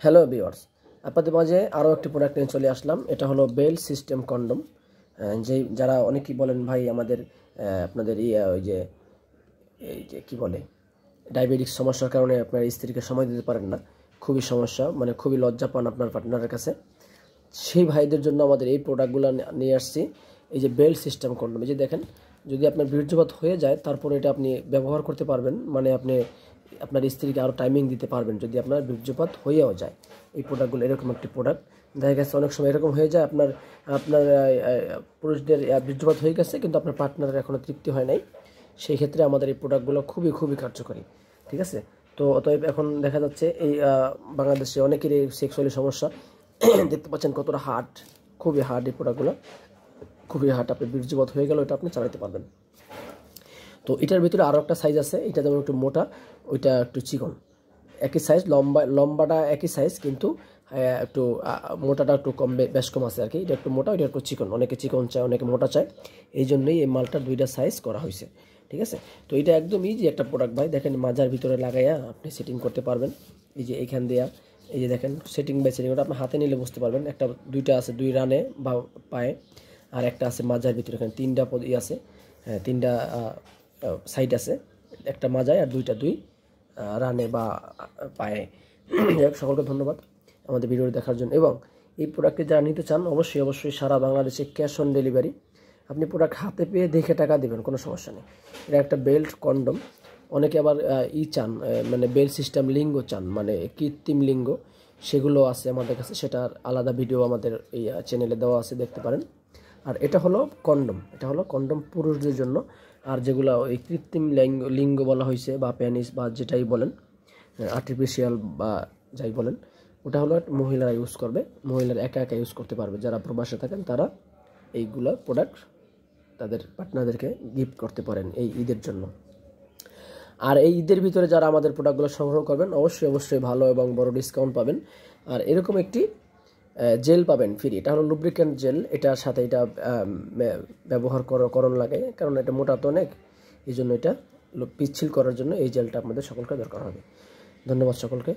Hello viewers, আপনাদের মাঝে আরও একটি প্রোডাক্ট নিয়ে চলে আসলাম। এটা হলো বেল সিস্টেম কন্ডম। যারা অনেকেই বলেন ভাই আমাদের আপনাদের ওই যে এই যে কী বলে ডায়াবেটিস সমস্যার কারণে আপনার স্ত্রীকে সময় দিতে পারেন না, খুবই সমস্যা, মানে খুবই লজ্জা পান আপনার পার্টনারের কাছে। সেই ভাইদের জন্য আমাদের এই প্রোডাক্টগুলো নিয়ে আসছি। এই যে বেল সিস্টেম কন্ডম, এই যে দেখেন, যদি আপনার বীর্যপাত হয়ে যায় তারপরে এটা আপনি ব্যবহার করতে পারবেন, মানে আপনি আপনার স্ত্রীকে আরও টাইমিং দিতে পারবেন যদি আপনার বীর্যপাত হয়েও যায়। এই প্রোডাক্টগুলো এরকম একটি প্রোডাক্ট। দেখা গেছে অনেক সময় এরকম হয়ে যায় আপনার আপনার পুরুষদের বীর্যপাত হয়ে গেছে কিন্তু আপনার পার্টনারের এখনও তৃপ্তি হয় নাই। সেই ক্ষেত্রে আমাদের এই প্রোডাক্টগুলো খুবই খুবই কার্যকরী। ঠিক আছে, তো অতএব এখন দেখা যাচ্ছে এই বাংলাদেশে অনেকেরই সেক্সুয়ালি সমস্যা। দেখতে পাচ্ছেন কতটা হার্ড, খুবই হার্ড এই প্রোডাক্টগুলো, খুবই হার্ড। আপনি বীর্যপাত হয়ে গেল এটা আপনি চালাতে পারবেন। তো এটার ভিতরে আরও একটা সাইজ আছে, এটা যেমন একটু মোটা, ওইটা একটু চিকন। একই সাইজ, লম্বাটা একই সাইজ, কিন্তু একটু মোটাটা একটু কম, বেশ কম আছে আর কি। এটা একটু মোটা, ওইটা একটু চিকন। অনেকে চিকন চায়, অনেকে মোটা চায়, এই জন্যই এই মালটার দুইটা সাইজ করা হয়েছে। ঠিক আছে, তো এটা একদম ইজি একটা প্রোডাক্ট ভাই। দেখেন মাজার ভিতরে লাগাইয়া আপনি সেটিং করতে পারবেন। এই যে এইখান দিয়া, এই যে দেখেন সেটিং বাই সেটিং, ওটা আপনি হাতে নিলে বুঝতে পারবেন। দুইটা আছে, দুই রানে বা পায়ে, আর একটা আছে মাজার ভিতরে। এখানে তিনটা আছে, হ্যাঁ তিনটা সাইড আছে, একটা মাজায় আর দুই রানে বা পায়ে। সকলকে ধন্যবাদ আমাদের ভিডিও দেখার জন্য। এবং এই প্রোডাক্টটি যারা নিতে চান অবশ্যই সারা বাংলাদেশে ক্যাশ অন ডেলিভারি। আপনি প্রোডাক্ট হাতে পেয়ে দেখে টাকা দেবেন, কোনো সমস্যা নেই। এটা একটা বেল্ট কন্ডম। অনেকে আবার চান, মানে বেল্ট সিস্টেম লিঙ্গ চান, মানে কৃত্রিম লিঙ্গ, সেগুলো আছে আমাদের কাছে। সেটার আলাদা ভিডিও আমাদের এই চ্যানেলে দেওয়া আছে, দেখতে পারেন। আর এটা হলো কন্ডম পুরুষদের জন্য। আর যেগুলো ওই কৃত্রিম লিঙ্গ বলা হয়েছে, বা পেনিস বা যেটাই বলেন, আর্টিফিশিয়াল বা যাই বলেন, ওটা হলো মহিলারা ইউজ করবে। মহিলারা একা একা ইউজ করতে পারবে। যারা প্রবাসে থাকেন তারা এইগুলা প্রোডাক্ট তাদের পার্টনারদেরকে গিফট করতে পারেন এই ঈদের জন্য। আর এই ঈদের ভিতরে যারা আমাদের প্রোডাক্টগুলো সংগ্রহ করবেন অবশ্যই ভালো এবং বড় ডিসকাউন্ট পাবেন। আর এরকম একটি জেল পাবেন ফ্রি। এটা হলো লুব্রিক্যান্ট জেল। এটার সাথে এটা ব্যবহার করণ লাগে, কারণ এটা মোটা তো অনেক, এই জন্য এটা পিচ্ছিল করার জন্য এই জেলটা আপনাদের সকলকে দরকার হবে। ধন্যবাদ সকলকে।